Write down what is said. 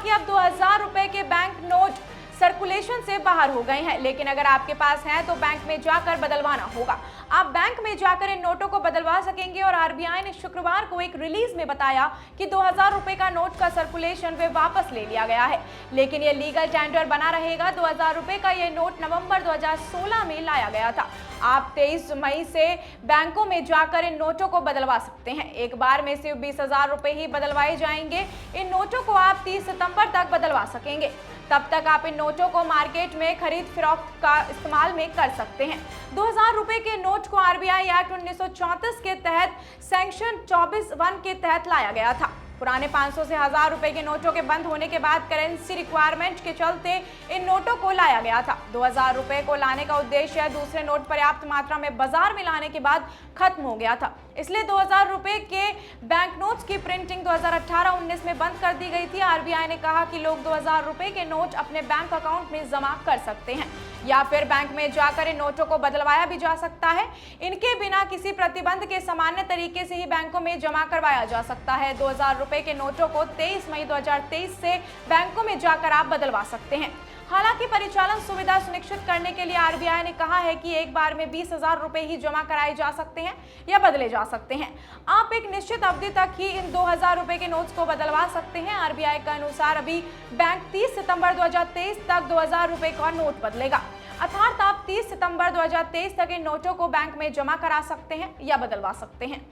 हालांकि अब 2000 रुपए के बैंक नोट सर्कुलेशन से बाहर हो गए हैं, लेकिन अगर आपके पास हैं तो बैंक में जाकर बदलवाना होगा। आप बैंक में जाकर इन नोटों को बदलवा सकेंगे और आरबीआई ने शुक्रवार को एक रिलीज में बताया कि 2000 रुपए का नोट का सर्कुलेशन वे वापस ले लिया गया है, लेकिन ये लीगल टेंडर बना रहेगा। 2000 रुपए का ये नोट नवंबर 2016 में लाया गया था। आप 23 मई से बैंकों में जाकर इन नोटों को बदलवा सकते हैं। एक बार में सिर्फ 20,000 रुपए ही बदलवाए जाएंगे। इन नोटों को आप 30 सितंबर तक बदलवा सकेंगे। तब तक आप इन नोटों को मार्केट में खरीद फरोख्त का इस्तेमाल में कर सकते हैं। 2000 रुपए के नोट को आरबीआई एक्ट 1934 के तहत सेक्शन 24(1) के तहत लाया गया था। पुराने 500 से 1000 रुपए के नोटों के बंद होने के बाद करेंसी रिक्वायरमेंट के चलते इन नोटों को लाया गया था। 2000 रुपए को लाने का उद्देश्य दूसरे नोट पर्याप्त मात्रा में बाजार में लाने के बाद खत्म हो गया था, इसलिए 2000 रुपए के बैंक नोट्स की प्रिंटिंग 2018-19 में बंद कर दी गई थी। आरबीआई ने कहा कि लोग 2000 रुपए के नोट अपने बैंक अकाउंट में जमा कर सकते हैं या फिर बैंक में जाकर इन नोटों को बदलवाया भी जा सकता है। इनके बिना किसी प्रतिबंध के सामान्य तरीके से ही बैंकों में जमा करवाया जा सकता है। 2000 रुपए के नोटों को 23 मई 2023 से बैंकों में जाकर आप बदलवा सकते हैं। हालांकि परिचालन सुविधा सुनिश्चित करने के लिए आरबीआई ने कहा है कि एक बार में 20,000 रुपए ही जमा कराए जा सकते हैं या बदले जा सकते हैं। आप एक निश्चित अवधि तक ही इन 2000 रुपए के नोट्स को बदलवा सकते हैं। आरबीआई के अनुसार अभी बैंक 30 सितंबर 2023 तक 2000 रुपए का नोट बदलेगा, अर्थात आप 30 सितंबर 2023 तक इन नोटों को बैंक में जमा करा सकते हैं या बदलवा सकते हैं।